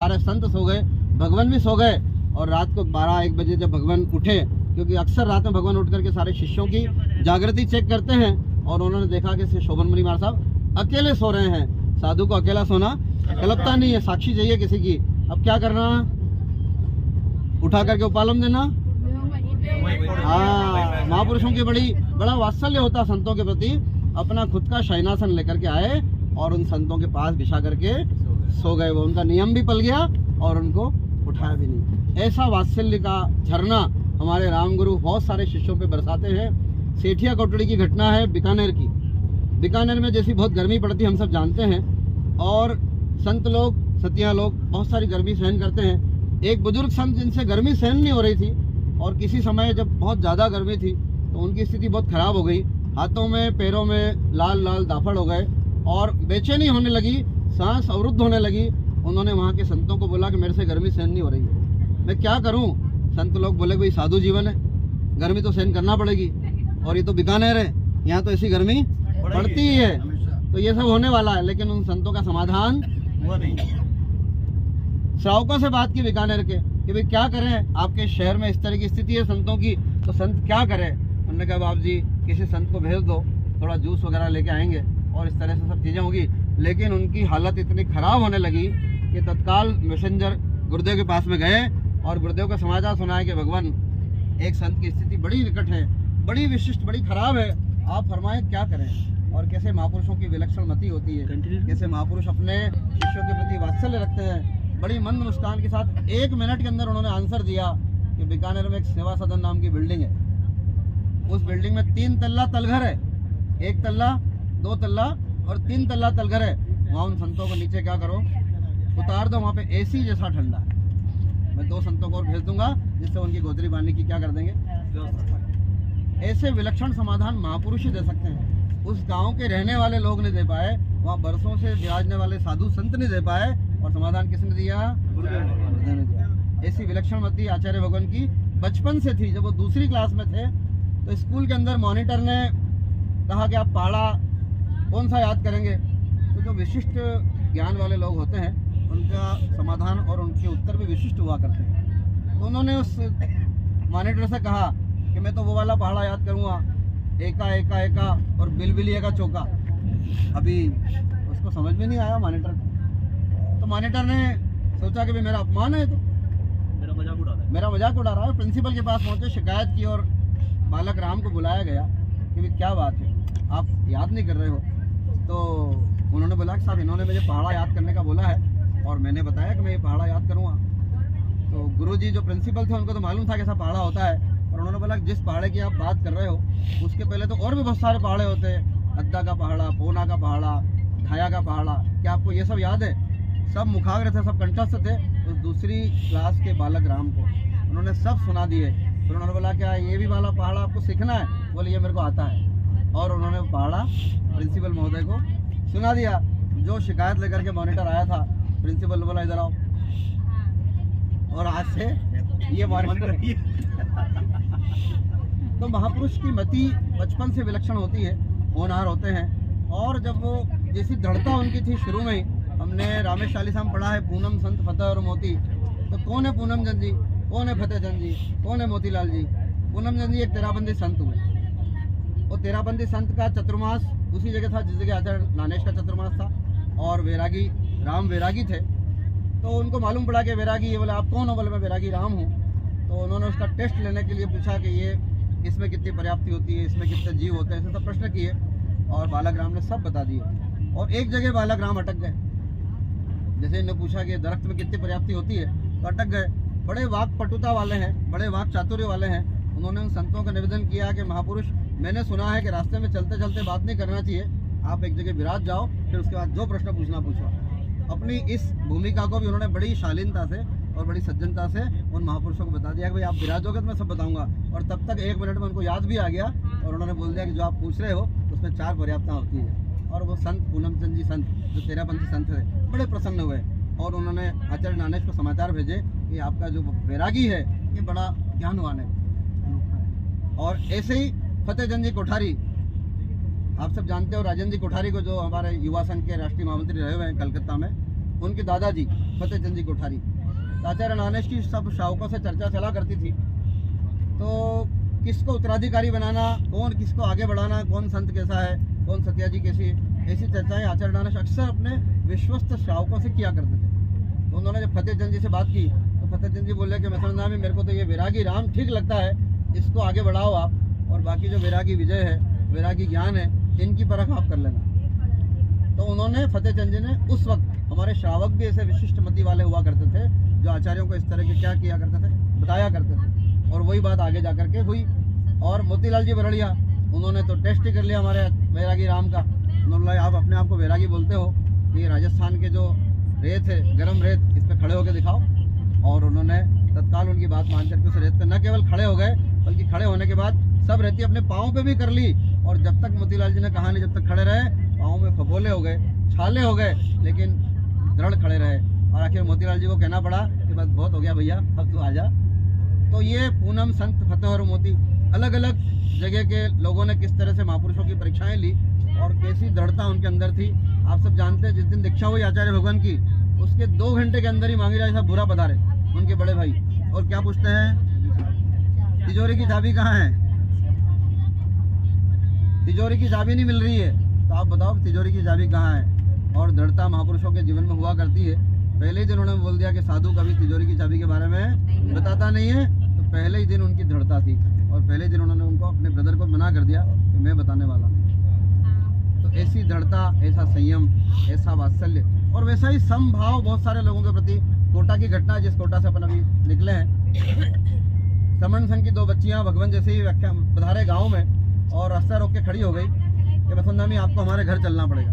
सारे संत सो गए, भगवान भी सो गए। और रात को 12-1 बजे जब भगवान उठे, क्योंकि अक्सर रात में भगवान उठ करके सारे शिष्यों की जागृति चेक करते हैं, और उन्होंने देखा कि शोभन मुनि महाराज साहब अकेले सो रहे हैं। साधु को अकेला सोना कलपता नहीं है, साक्षी चाहिए किसी की। अब क्या करना, उठा करके उपालम देना। हाँ, महापुरुषों की बड़ा वात्सल्य होता संतों के प्रति। अपना खुद का शयनासन लेकर के आए और उन संतों के पास बिछा करके सो गए। वो उनका नियम भी पल गया और उनको उठाया भी नहीं। ऐसा वात्सल्य का झरना हमारे रामगुरु बहुत सारे शिष्यों पे बरसाते हैं। सेठिया कोटड़ी की घटना है बीकानेर की। बीकानेर में जैसी बहुत गर्मी पड़ती है हम सब जानते हैं, और संत लोग, सतिया लोग बहुत सारी गर्मी सहन करते हैं। एक बुजुर्ग संत जिनसे गर्मी सहन नहीं हो रही थी, और किसी समय जब बहुत ज़्यादा गर्मी थी तो उनकी स्थिति बहुत ख़राब हो गई। हाथों में पैरों में लाल लाल दाफड़ हो गए और बेचैनी होने लगी, सांस अवरुद्ध होने लगी। उन्होंने वहाँ के संतों को बोला कि मेरे से गर्मी सहन नहीं हो रही है, मैं क्या करूँ। संत लोग बोले भाई साधु जीवन है, गर्मी तो सहन करना पड़ेगी, और ये तो बीकानेर है, यहाँ तो ऐसी गर्मी पड़ती ही है, तो ये सब होने वाला है। लेकिन उन संतों का समाधान हुआ नहीं। श्रावकों से बात की बीकानेर के कि भाई क्या करें, आपके शहर में इस तरह की स्थिति है संतों की, तो संत क्या करें। उन्होंने कहा बाप जी किसी संत को भेज दो, थोड़ा जूस वगैरह लेके आएंगे और इस तरह से सब चीज़ें होगी। लेकिन उनकी हालत इतनी ख़राब होने लगी कि तत्काल मैसेंजर गुरुदेव के पास में गए और गुरुदेव का समाचार सुनाया कि भगवान एक संत की स्थिति बड़ी निकट है, बड़ी विशिष्ट, बड़ी ख़राब है, आप फरमाएं क्या करें। और कैसे महापुरुषों की विलक्षण मति होती है, कैसे महापुरुष अपने शिष्यों के प्रति वात्सल्य रखते हैं। बड़ी मंद मुस्कान के साथ 1 मिनट के अंदर उन्होंने आंसर दिया कि बीकानेर में एक सेवा सदन नाम की बिल्डिंग है, उस बिल्डिंग में 3 तल्ला तलघर है, 1 तल्ला, 2 तल्ला और 3 तल्ला तलघर है। वहाँ उन संतों को नीचे क्या करो, उतार दो, वहाँ पे एसी जैसा ठंडा है। मैं 2 संतों को और भेज दूंगा जिससे उनकी गोदरी बांधने की क्या कर देंगे। ऐसे विलक्षण समाधान महापुरुष ही दे सकते हैं। उस गांव के रहने वाले लोग नहीं दे पाए, वहाँ बरसों से विराजने वाले साधु संत नहीं दे पाए, और समाधान किसने दिया, गुरुदेव ने दिया। ऐसी विलक्षण मति आचार्य भगवान की बचपन से थी। जब वो दूसरी क्लास में थे तो स्कूल के अंदर मॉनिटर ने कहा कि आप पहाड़ा कौन सा याद करेंगे। तो जो विशिष्ट ज्ञान वाले लोग होते हैं उनका समाधान और उनके उत्तर भी विशिष्ट हुआ करते हैं। तो उन्होंने उस मॉनिटर से कहा कि मैं तो वो वाला पहाड़ा याद करूँगा, एका एका एका और बिलबिलिया का चौका। अभी उसको समझ में नहीं आया मॉनिटर को। तो मॉनिटर ने सोचा कि भाई मेरा अपमान है, तो मेरा मजाक उड़ा रहा है। प्रिंसिपल के पास पहुंचे, शिकायत की और बालक राम को बुलाया गया कि भाई क्या बात है, आप याद नहीं कर रहे हो। तो उन्होंने बोला कि साहब इन्होंने मुझे पहाड़ा याद करने का बोला है और मैंने बताया कि मैं ये पहाड़ा याद करूँगा। तो गुरुजी जो प्रिंसिपल थे उनको तो मालूम था कि ऐसा पहाड़ा होता है, और उन्होंने बोला कि जिस पहाड़े की आप बात कर रहे हो उसके पहले तो और भी बहुत सारे पहाड़े होते हैं, अद्दा का पहाड़ा, पोना का पहाड़ा, ढाया का पहाड़ा, क्या आपको ये सब याद है। सब मुखाग्र थे, सब कंठस्थ थे। उस दूसरी क्लास के बालक राम को उन्होंने सब सुना दिए। फिर उन्होंने बोला क्या ये भी वाला पहाड़ा आपको सीखना है, बोले ये मेरे को आता है। और उन्होंने पहाड़ा प्रिंसिपल महोदय को सुना दिया। जो शिकायत लेकर के मॉनिटर आया था, प्रिंसिपल ने बोला इधर आओ, और आज से ये मॉनिटर तो महापुरुष की मति बचपन से विलक्षण होती है, होनहार होते हैं। और जब वो जैसी दृढ़ता उनकी थी शुरू में ही, हमने रामेश चालीसा में पढ़ा है पूनम संत फतेह और मोती। तो कौन है पूनम चंद जी, कौन है फतेह चंद जी, कौन है मोतीलाल जी। पूनम चंद जी एक तेराबंदी संत हुए। वो तेराबंदी संत का चतुर्मास उसी जगह था जिस जगह आचार्य नानेश का चतुर्मास था, और वैरागी राम वैरागी थे। तो उनको मालूम पड़ा कि वैरागी, ये बोले आप कौन हो, बोले मैं वैरागी राम हूँ। तो उन्होंने उसका टेस्ट लेने के लिए पूछा कि ये इसमें कितनी पर्याप्ति होती है, इसमें कितने जीव होते हैं, ऐसे सब प्रश्न किए, और बालक राम ने सब बता दिए। और एक जगह बालक राम अटक गए। जैसे इन्होंने पूछा कि दरख्त में कितनी पर्याप्ति होती है, तो अटक गए। बड़े वाक पटुता वाले हैं, बड़े वाक चातुर्य वाले हैं। उन्होंने उन संतों का निवेदन किया कि महापुरुष, मैंने सुना है कि रास्ते में चलते चलते बात नहीं करना चाहिए, आप एक जगह विराज जाओ, फिर उसके बाद जो प्रश्न पूछना पूछो। अपनी इस भूमिका को भी उन्होंने बड़ी शालीनता से और बड़ी सज्जनता से उन महापुरुषों को बता दिया कि भाई आप विराजोगे तो मैं सब बताऊंगा। और तब तक 1 मिनट में उनको याद भी आ गया, और उन्होंने बोल दिया कि जो आप पूछ रहे हो उसमें 4 पर्याप्तता होती है। और वो संत पूनम चंद जी संत, जो तेरापंथी संत थे, बड़े प्रसन्न हुए, और उन्होंने आचार्य नानेश को समाचार भेजे कि आपका जो वैरागी है ये बड़ा ज्ञानवान है। और ऐसे ही फतेह चंद जी कोठारी, आप सब जानते हो राजेंद्र जी कोठारी को, जो हमारे युवा संघ के राष्ट्रीय महामंत्री रहे हुए हैं कलकत्ता में। उनके दादाजी फतेहचंद जी कोठारी। आचार्य ज्ञानेश की सब श्रावकों से चर्चा चला करती थी, तो किसको उत्तराधिकारी बनाना, कौन किसको आगे बढ़ाना, कौन संत कैसा है, कौन सत्या जी कैसी, ऐसी चर्चाएं आचार्य ज्ञानेश अक्सर अपने विश्वस्त श्रावकों से किया करते थे। तो उन्होंने जब फतेहचंद जी से बात की तो फतेहचंद जी बोले कि मसलन नामी मेरे को तो ये वैरागी राम ठीक लगता है, इसको आगे बढ़ाओ आप, और बाकी जो वैरागी विजय है, वैरागी ज्ञान है, इनकी परख आप कर लेना। तो उन्होंने फतेहचंद जी ने उस वक्त, हमारे श्रावक भी ऐसे विशिष्ट मति वाले हुआ करते थे जो आचार्यों को इस तरह के क्या किया करते थे, बताया करते थे, और वही बात आगे जाकर के हुई। और मोतीलाल जी बरड़िया, उन्होंने तो टेस्ट ही कर लिया हमारे वैरागी राम का। उन्होंने बोला आप अपने आप को वैरागी बोलते हो, ये राजस्थान के जो रेत है, गर्म रेत, इस पर खड़े होकर दिखाओ। और उन्होंने तत्काल उनकी बात मान करके उस रेत पर न केवल खड़े हो गए, बल्कि खड़े होने के बाद सब रेती अपने पाँव पे भी कर ली, और जब तक मोतीलाल जी ने कहा नहीं, जब तक खड़े रहे, पाँव में फफोले हो गए, छाले हो गए, लेकिन दृढ़ खड़े रहे। और आखिर मोतीलाल जी को कहना पड़ा कि बस बहुत हो गया भैया, अब तू आ जा। तो ये पूनम संत फतेह और मोती, अलग अलग जगह के लोगों ने किस तरह से महापुरुषों की परीक्षाएं ली और कैसी दृढ़ता उनके अंदर थी। आप सब जानते हैं, जिस दिन दीक्षा हुई आचार्य भगवान की, उसके 2 घंटे के अंदर ही मांगी राज साहब बुरा पधारे, उनके बड़े भाई, और क्या पूछते हैं, तिजोरी की चाबी कहाँ है, तिजोरी की चाबी नहीं मिल रही है, तो आप बताओ तिजोरी की चाबी कहाँ है। और दृढ़ता महापुरुषों के जीवन में हुआ करती है। पहले ही दिन उन्होंने बोल दिया कि साधु कभी तिजोरी की चाबी के बारे में बताता नहीं है, तो पहले ही दिन उनकी दृढ़ता थी, और पहले ही दिन उन्होंने उनको, अपने ब्रदर को मना कर दिया कि मैं बताने वाला हूँ। तो ऐसी दृढ़ता, ऐसा संयम, ऐसा वात्सल्य, और वैसा ही समभाव बहुत सारे लोगों के प्रति। कोटा की घटना, जिस कोटा से अपन अभी निकले हैं, समण संघ की 2 बच्चियाँ भगवान जैसे ही व्याख्या पधारे गाँव में, और रास्ता रोक के खड़ी हो गई कि वसंत नामी आपको हमारे घर चलना पड़ेगा।